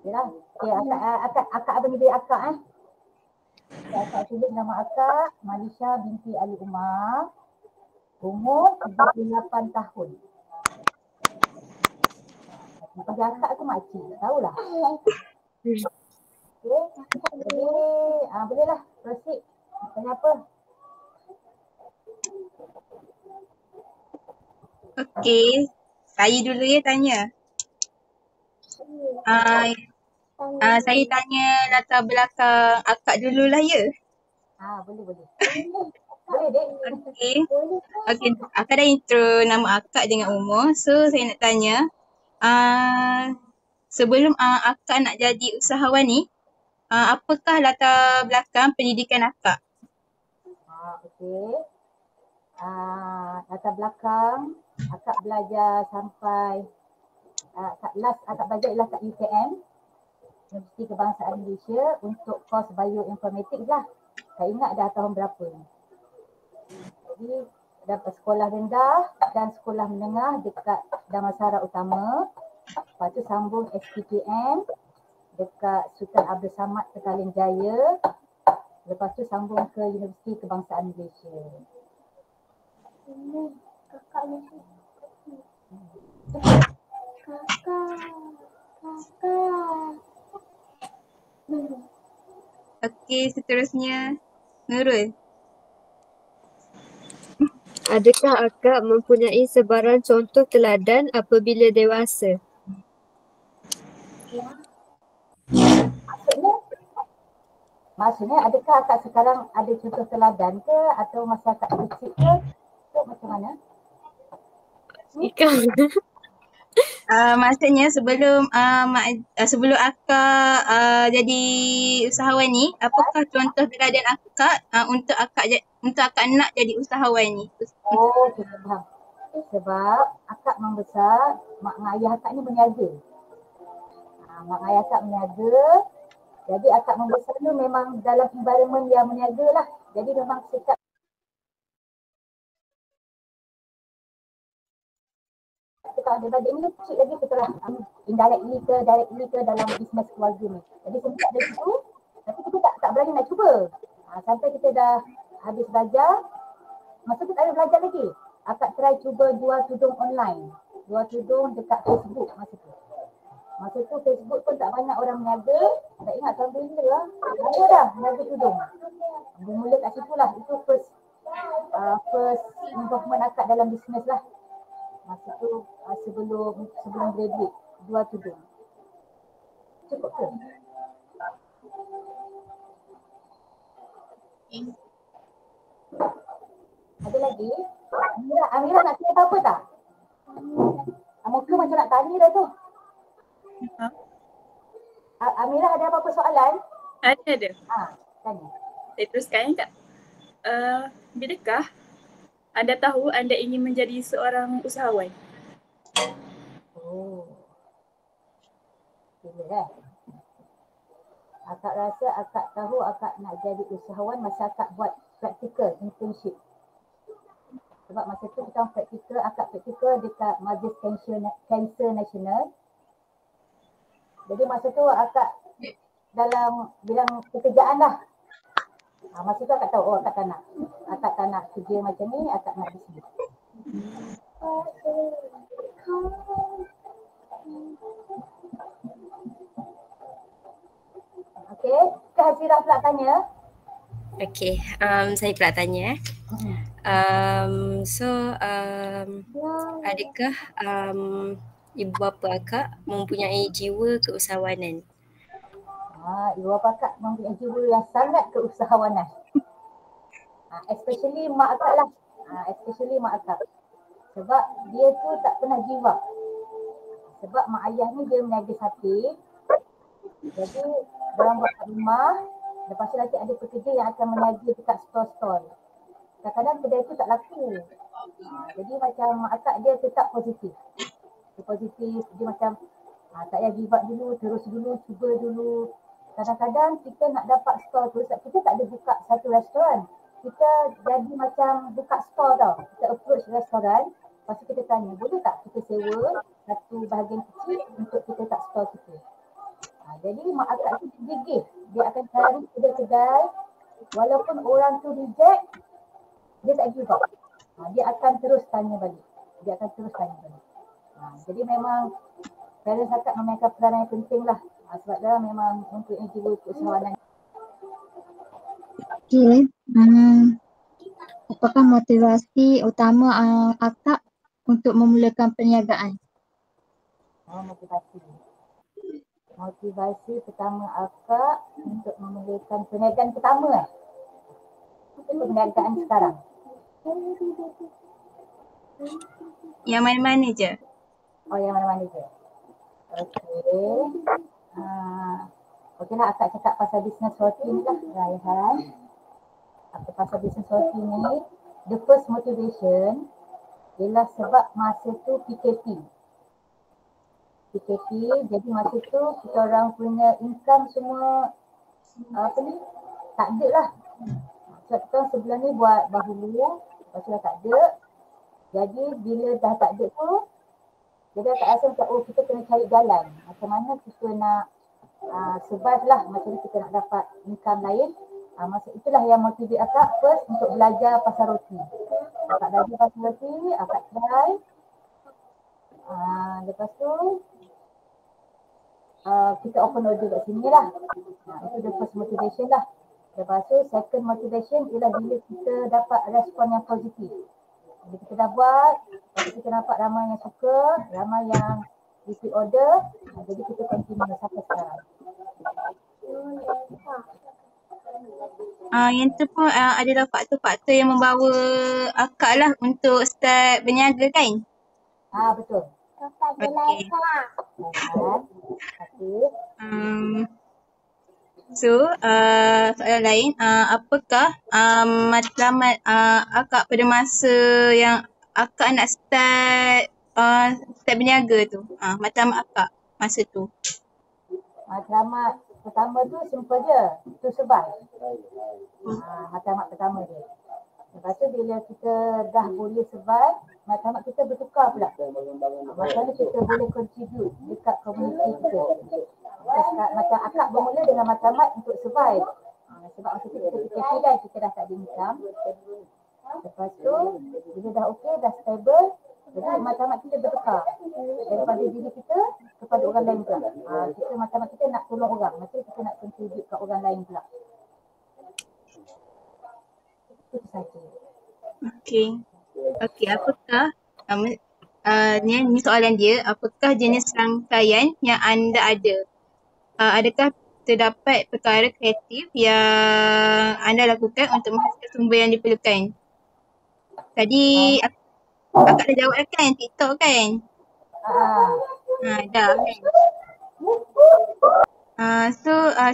Yalah. Okay, akak abang dia akak Akak tulis nama akak Malisha binti Ali Umar. Umur 38 tahun. Panggil akak tu makcik, tak tahulah. Okay. Jadi, bolehlah proceed. Tanya apa? Okey, saya dulu ya tanya. Saya tanya latar belakang akak dululah ya. Boleh. Boleh, Dek. Okey. Okey, akak dah intro nama akak dengan umur. So saya nak tanya, sebelum akak nak jadi usahawan ni, apakah latar belakang pendidikan akak? Okey. Latar belakang akak belajar sampai last akak belajar ialah kat UKM, Universiti Kebangsaan Malaysia, untuk kos bioinformatik lah. Saya ingat dah tahun berapa ni. Jadi dapat sekolah rendah dan sekolah menengah dekat Damansara Utama. Lepas tu sambung SPKM dekat Sultan Abdul Samad Petaling Jaya. Lepas tu sambung ke Universiti Kebangsaan Malaysia. Ini kakak ni. Kakak. Okey, seterusnya Nurul. Adakah akak mempunyai sebarang contoh teladan apabila dewasa? Maksudnya adakah akak sekarang ada contoh teladan ke atau masa akak kecil ke? Ke macam mana? Maksudnya sebelum sebelum akak jadi usahawan ni, apakah contoh teladan akak untuk akak nak jadi usahawan ni? Kita faham. Sebab akak membesar, mak dan ayah akak ni berniaga. Mak ayah akak berniaga. Jadi akak membesar tu memang dalam environment yang berniaga lah. Jadi memang sikap kita ada ini kecil lagi kita lah indirectly ke directly ke dalam bisnes keluarga ni. Jadi sempat dari situ, tapi kita tak berani nak cuba. Sampai kita dah habis belajar, masa tu tak ada belajar lagi. Akak try cuba jual tudung online. Jual tudung dekat Facebook masa tu. Masa tu Facebook pun tak banyak orang meniaga. Tak ingat tahun bila lah. Ada dah meniaga tudung. Bermula kat situ lah. Itu first involvement akak dalam bisnes lah. Masa tu sebelum graduate, jual tudung. Cukup ke? Ada lagi? Amira nak tanya apa-apa tak? Muka macam nak tanya dah tu. Amira ada apa-apa soalan? Ada. Tanya. Saya teruskan tak? Bilakah anda tahu anda ingin menjadi seorang usahawan? Bila akak rasa akak tahu akak nak jadi usahawan masa akak buat practical internship. Sebab masa tu kita akak praktikal dekat Majlis Kanser Nasional. Jadi masa tu akak dalam bidang pekerjaan lah. Masa tu akak tahu, akak tak nak kerja macam ni, akak nak bisnes. Okey, Kak Hazirah pula tanya. Okey, saya pula tanya. Adakah ibu bapa akak mempunyai jiwa keusahawanan? Ibu bapa akak mempunyai jiwa yang sangat keusahawanan. Especially mak akak lah. Sebab dia tu tak pernah give up. Sebab mak ayah ni dia meniaga sate. Jadi orang buat kat rumah. Lepas tu nanti ada pekerja yang akan meniaga dekat stall-stall. Kadang-kadang kedai tu tak laku. Jadi macam mak akak dia tetap positif. Dia macam tak payah give up dulu, terus dulu, cuba dulu. Kadang-kadang kita nak dapat stall tu, kita tak ada buka satu restoran. Kita jadi macam buka stall tau. Kita approach restoran, lepas tu kita tanya, boleh tak kita sewa satu bahagian kecil untuk kita tak store kita. Jadi mak akak tu gigih. Dia akan cari kedai-kedai walaupun orang tu reject, dia tak give up. Dia akan terus tanya balik. Jadi memang parents akak memainkan peranan yang penting lah. Sebab dia memang mempunyai jiwa keusahawanan. Okey. Apakah motivasi utama akak untuk memulakan perniagaan? Motivasi pertama akak untuk memulakan perniagaan pertama perniagaan sekarang. Yang mana-mana je? Yang mana-mana je. Okey lah, akak cakap pasal business roti ni lah, Raihan. Pasal business roti ni, the first motivation ialah sebab masa tu PKP. Jadi masa tu kita orang punya income semua tak ada lah. Sebab kita sebelum ni buat dahulu, lepas tu dah tak ada. Jadi bila dah tak ada tu, jadi akak rasa macam kita kena cari jalan. Macam mana kita nak survive lah, macam mana kita nak dapat income lain. Masa itulah yang motivate akak first untuk belajar pasal roti. Akak belajar pasal roti, akak try. Lepas tu kita open order kat sini lah. Itu the first motivation lah. Lepas tu second motivation ialah bila kita dapat respon yang positif. Bila kita dah buat, kita nampak ramai yang suka, ramai yang repeat order, jadi kita continue sampai sekarang. Yang tu pun adalah faktor-faktor yang membawa akak lah untuk start berniaga kan? Betul. Okay. Soalan lain, apakah matlamat akak pada masa yang akak nak start berniaga tu? Matlamat akak masa tu. Matlamat pertama tu simple je, to survive. Matlamat pertama dia. Lepas tu bila kita dah boleh survive, matlamat kita bertukar pula. Macam mana kita boleh contribute dekat komuniti kita. Macam akak bermula dengan matlamat untuk survive. Sebab masa tu kita fikir dah kita dah tak ada income. Lepas tu bila dah okey, dah stable, jadi matlamat kita bertukar. Daripada diri kita kepada orang lain pula. Matlamat kita nak tolong orang, masa kita nak contribute kat orang lain pula. Itu saja. Okey, apakah ni soalan dia, apakah jenis rangkaian yang anda ada? Adakah terdapat perkara kreatif yang anda lakukan untuk menghasilkan sumber yang diperlukan? Tadi akak dah jawab kan, TikTok kan? Dah kan?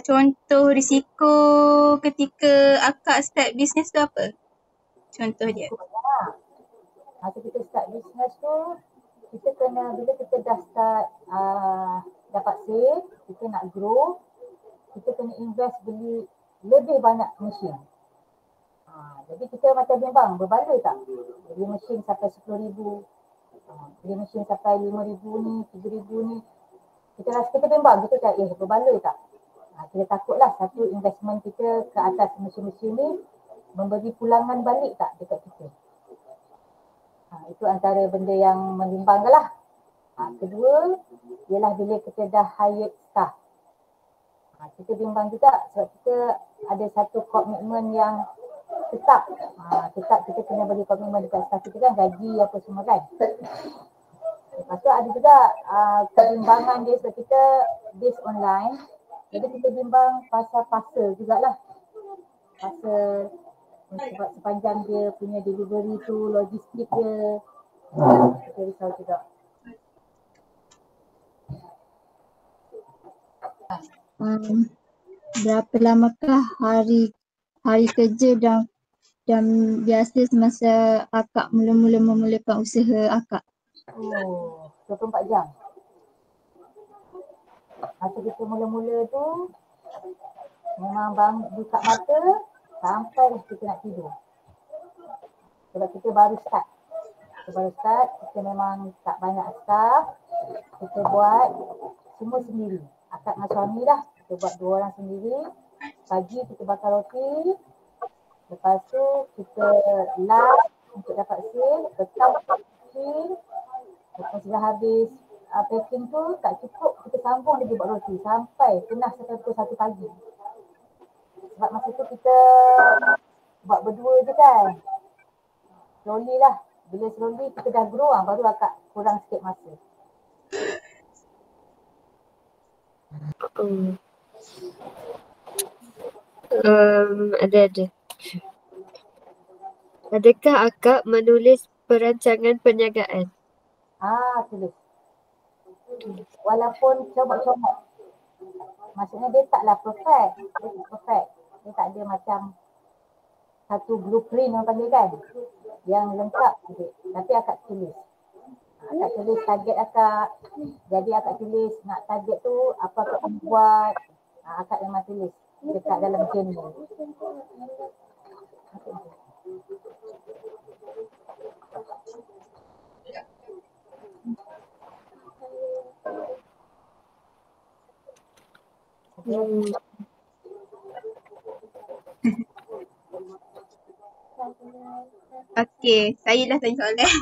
Contoh risiko ketika akak start bisnes tu apa? Contoh dia. Masa kita start bisnes tu, kita kena, bila kita dah start dapat sale, kita nak grow, kita kena invest beli lebih banyak mesin. Jadi kita macam bimbang, berbaloi tak? Beli mesin sampai 10,000, beli mesin sampai 5,000 ni, 3,000 ni. Kita bimbang, kita cakap berbaloi tak? Kita takutlah satu investment kita ke atas mesin-mesin ni memberi pulangan balik tak dekat kita. Itu antara benda yang membimbangkan lah. Kedua, ialah bila kita dah hire staff. Kita bimbang juga sebab kita ada satu komitmen yang tetap kita kena bagi komitmen dekat staff kita kan, gaji apa semua kan. Lepas tu ada juga kebimbangan dia sebab kita based online. Jadi kita bimbang pasal parcel jugalah. Parcel sebab sepanjang dia punya delivery tu, logistik dia, kita risau juga. Berapa lamakah hari kerja dan biasa semasa akak mula-mula memulakan usaha akak? 24 jam. Masa kita mula-mula tu memang buka mata sampai kita nak tidur. Sebab kita baru start. Kita baru start, kita memang tak banyak staff. Kita buat semua sendiri. Akak dengan suami lah. Kita buat 2 orang sendiri. Pagi kita bakar roti. Lepas tu kita lap untuk dapat sale. Petang packing. Lepas dah habis packing tu tak cukup, kita sambung lagi buat roti sampai penat sampai pukul 1 pagi. Sebab masa tu kita buat berdua je kan. Slowly lah. Bila slowly kita dah grow baru akak kurang sikit masa. Ada. Adakah akak menulis perancangan perniagaan? Tulis. Walaupun comot-comot. Maksudnya dia taklah perfect. Dia tak perfect. Dia tak ada macam satu blueprint orang panggil kan. Yang lengkap je. Tapi akak tulis. Akak tulis target akak. Jadi akak tulis nak target tu apa akak nak buat. Akak memang tulis dekat dalam journal. Okey, saya dah tanya soalan.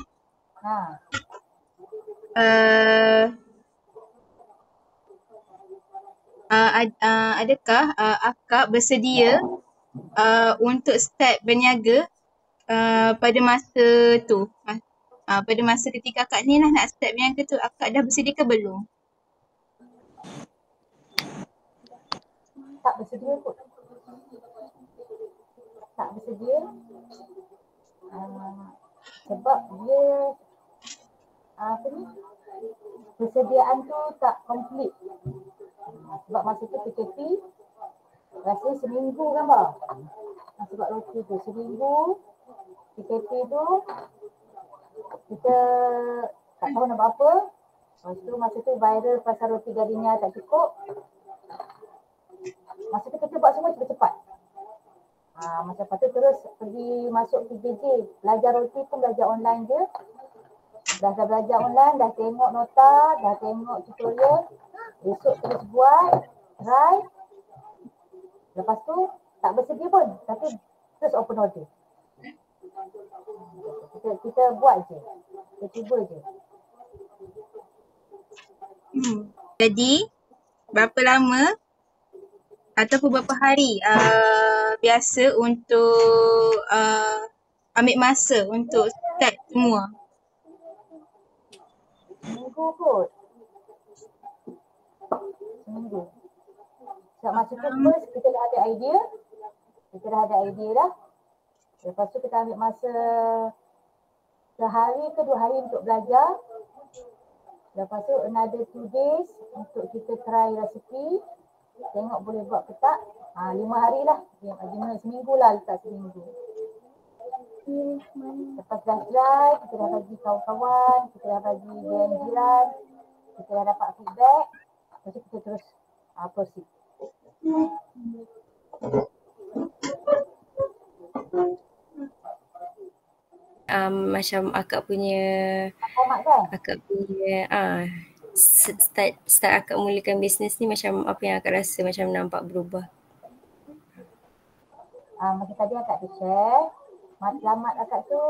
Adakah akak bersedia untuk start berniaga pada masa tu? Pada masa ketika akak ni lah nak start berniaga tu, akak dah bersedia ke belum? Tak bersedia kot. Tak bersedia. Sebab dia persediaan tu tak komplit. Sebab masa tu PKP rasanya seminggu kan bah. Sebab roti tu seminggu PKP tu kita tak tahu nak buat apa. Lepas tu masa tu viral pasal roti Gardenia tak cukup. Masa tu kita buat semua cepat-cepat. Masa lepas tu terus pergi masuk PJJ. Belajar roti pun belajar online je. Dah belajar online, dah tengok nota, dah tengok tutorial. Esok terus buat, try. Lepas tu tak bersedia pun. Tapi terus open order. Kita buat je. Kita cuba je. Jadi, berapa lama ataupun berapa hari biasa untuk ambil masa untuk start semua? Seminggu kot. Seminggu. Sebab masa tu first kita dah ada idea. Kita dah ada idea dah. Lepas tu kita ambil masa sehari ke 2 hari untuk belajar. Lepas tu another 2 days untuk kita try resipi. Tengok boleh buat ke tak. 5 hari lah. Seminggu lah letak seminggu. Lepas dah try, kita dah bagi kawan-kawan, kita dah bagi jiran, kita dah dapat feedback. Lepas tu kita terus proceed. Macam akak punya start akak mulakan bisnes ni macam apa yang akak rasa macam nampak berubah? Macam tadi akak tu share, matlamat akak tu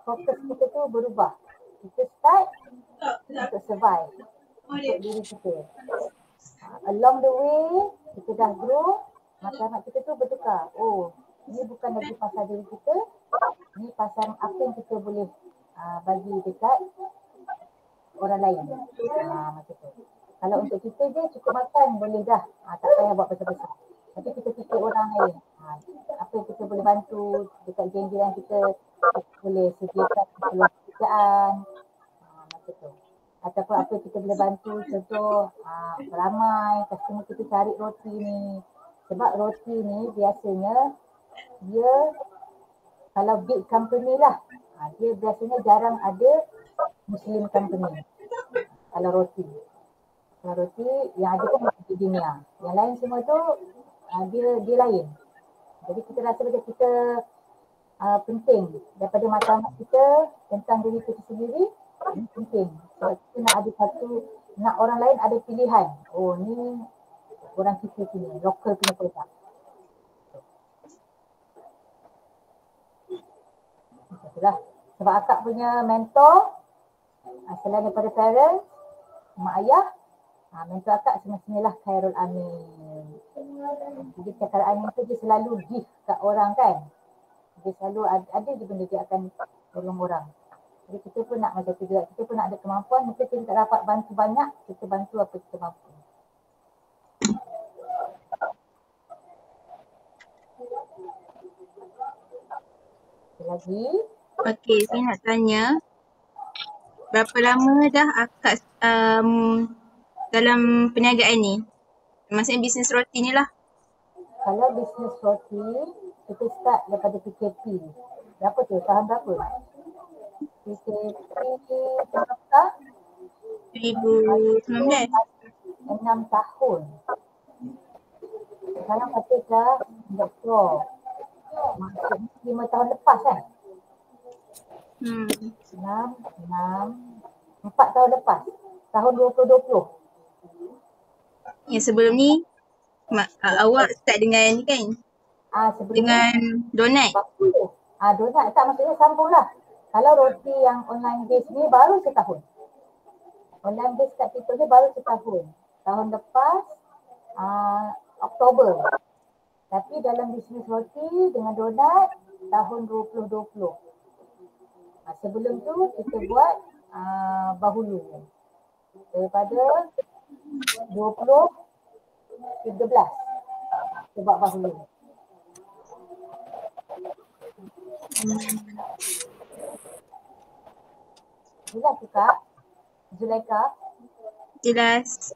fokus kita tu berubah. Kita start untuk survive untuk diri kita. Along the way kita dah grow, matlamat kita tu bertukar. Oh, ini bukan lagi pasal diri kita, ini pasal apa yang kita boleh bagi dekat orang lain. Macam tu. Kalau untuk kita je cukup makan boleh dah. Tak payah buat besar-besar. Tapi kita fikir orang lain. Apa yang kita boleh bantu dekat jiran kita boleh sediakan pekerjaan. Macam tu. Ataupun apa yang kita boleh bantu, contoh ramai customer kita cari roti ni. Sebab roti ni biasanya dia kalau big company lah, dia biasanya jarang ada Muslim company. Kalau roti yang ada kan di dunia. Yang lain semua tu dia lain. Jadi kita rasa macam kita penting daripada matlamat kita tentang diri kita sendiri. Ini penting. Sebab kita nak ada nak orang lain ada pilihan. Oh ni orang kita punya, local punya produk. Itulah. Sebab akak punya mentor, selain daripada parents, mak ayah, mentor akak semestinya lah Khairul Amin. Jadi Khairul Amin tu dia selalu give kat orang kan. Dia selalu ada je benda dia akan tolong orang. Jadi kita pun nak macam tu juga. Kita pun nak ada kemampuan. Mungkin kita tak dapat bantu banyak, kita bantu apa kita mampu. Lagi. Okey, saya nak tanya. Berapa lama dah akak dalam perniagaan ni? Maksudnya bisnes roti ni lah. Kalau bisnes roti, kita start daripada PKP. Berapa tu? Tahun berapa? PKP berapa? 2019. 6 tahun. Sekarang katalah doktor. Maksudnya 5 tahun lepas kan? 4 tahun lepas. Tahun 2020. Yang sebelum ni awak start dengan ni kan? Sebelum Dengan donat. Donat tak, maksudnya sambung lah. Kalau roti yang online base ni baru setahun. Online base kat kita ni baru setahun. Tahun lepas Oktober. Tapi dalam bisnes roti dengan donat tahun 2020. Sebelum tu kita buat bahulu. Daripada 2013 kita buat bahulu. Jelas ke Kak? Zulaika? Jelas.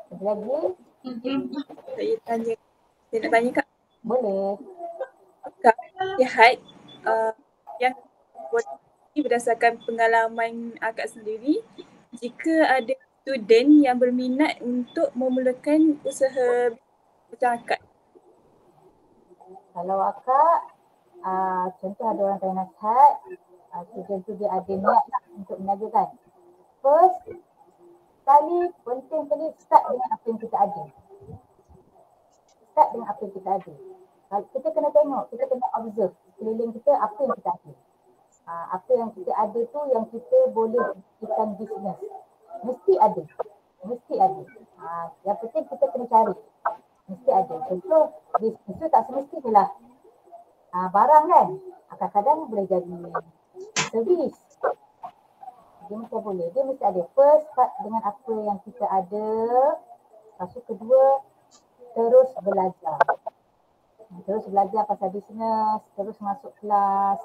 Ada lagi? Saya nak tanya Kak. Boleh. Kak, lihat yang buat ini berdasarkan pengalaman akak sendiri, jika ada student yang berminat untuk memulakan usaha macam akak. Kalau akak, contoh ada orang tanya nasihat, student tu dia ada niat untuk meniagakan. First, sekali penting sekali start dengan apa yang kita ada. Start dengan apa yang kita ada. Kita kena tengok, kita kena observe sekeliling kita apa yang kita ada. Apa yang kita ada tu yang kita boleh jadikan bisnes. Mesti ada. Mesti ada. Yang penting kita kena cari. Mesti ada. Contoh, bisnes tu tak semestinya lah barang kan. Kadang-kadang boleh jadi servis. Dia mesti boleh. Dia mesti ada. First, start dengan apa yang kita ada. Lepas tu kedua, terus belajar. Terus belajar pasal bisnes, terus masuk kelas,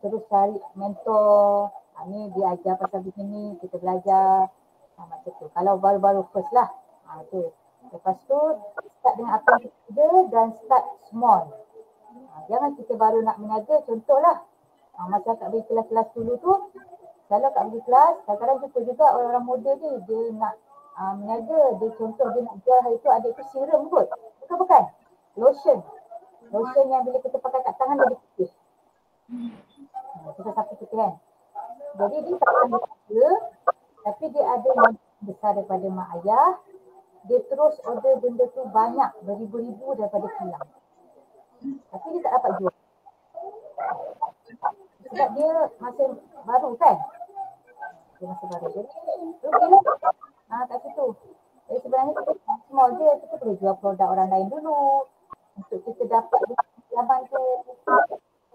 terus cari mentor. Ni dia ajar pasal bisnes ni, kita belajar. Macam tu. Kalau baru-baru first lah. Tu. Lepas tu, start dengan apa yang kita ada dan start small. Jangan kita baru nak meniaga, contohlah. Macam Kak beri kelas-kelas dulu tu, kalau Kak beri kelas, kadang-kadang jumpa juga orang-orang muda ni, dia nak meniaga, dia contoh dia nak jual hari tu ada tu serum kot. Bukan. Lotion. Lotion yang bila kita pakai kat tangan dia putih. Kita sapu kita kan. Jadi dia tak akan berharga, tapi dia ada yang besar daripada mak ayah. Dia terus order benda tu banyak, beribu-ribu daripada kilang. Tapi dia tak dapat jual. Sebab dia masih baru kan. Dia masih baru. Jadi rugilah. Kat situ. Jadi sebenarnya kita small je, kita boleh jual produk orang lain dulu. Untuk kita dapat pengalaman tu.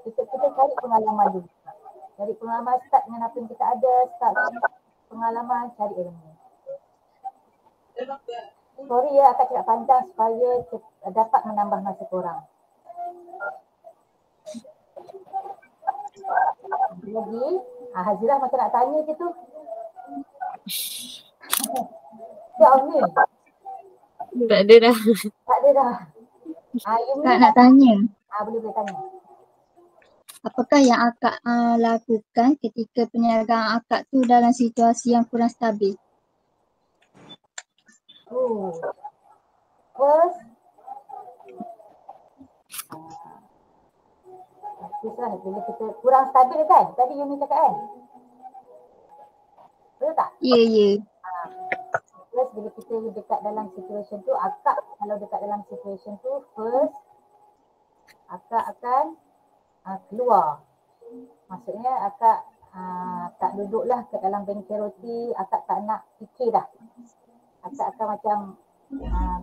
Kita cari pengalaman dulu. Cari pengalaman, start dengan apa yang kita ada. Start pengalaman, cari ilmu. Sorry ya, akak cakap panjang supaya dapat menambah masa korang. Lagi, Hazirah macam nak tanya je tu. Jauh ni. Tak ada dah. Tak ada dah. Kak nak tanya, Boleh tanya. apakah yang akak lakukan ketika perniagaan akak tu dalam situasi yang kurang stabil? First, lah bila kita kurang stabil kan. Tadi Yuni cakap kan. Betul tak? Ya. Terus bila kita dekat dalam situation tu, akak kalau dekat dalam situation tu, first akak akan keluar. Maksudnya akak tak duduklah kat dalam bengkel roti, akak tak nak fikir dah. Akak akan macam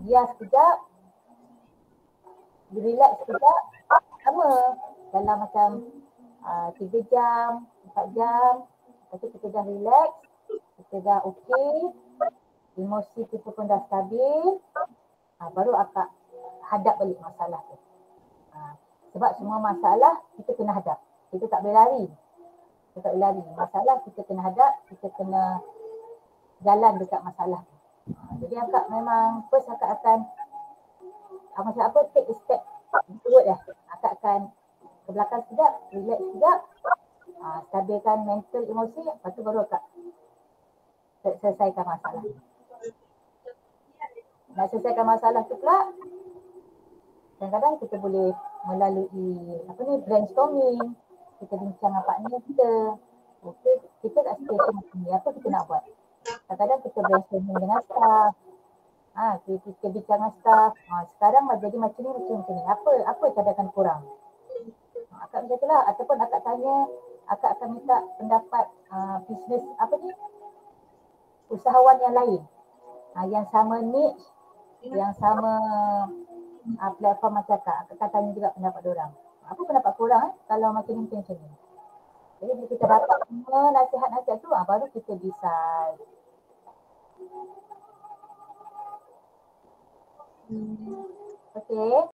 biar sekejap, relax sekejap, sama dalam macam 3 jam, 4 jam, lepas tu kita dah relax, kita dah okey, emosi kita pun dah stabil, baru akak hadap balik masalah tu. Sebab semua masalah kita kena hadap. Kita tak boleh lari. Kita tak boleh lari. Masalah kita kena hadap, kita kena jalan dekat masalah tu. Jadi akak memang first akak akan macam apa, take a step forward lah. Akak akan ke belakang sekejap, relax sekejap, stabilkan mental, emosi, lepas tu baru akak selesaikan masalah. Nak selesaikan masalah tu pula, kadang-kadang kita boleh melalui brainstorming, kita bincang dengan partner kita. Okey, kita kat situation macam ni, apa kita nak buat? Kadang-kadang kita brainstorming dengan staff. Kita bincang dengan staff. Sekarang jadi macam ni. Apa cadangan kurang? Akak macam itulah, ataupun akak tanya, akak akan minta pendapat bisnes usahawan yang lain. Yang sama niche, yang sama platform macam akak akan tanya juga pendapat diorang. Apa pendapat korang kalau macam ni? Jadi bila kita dapat semua nasihat-nasihat tu, baru kita decide. Okay.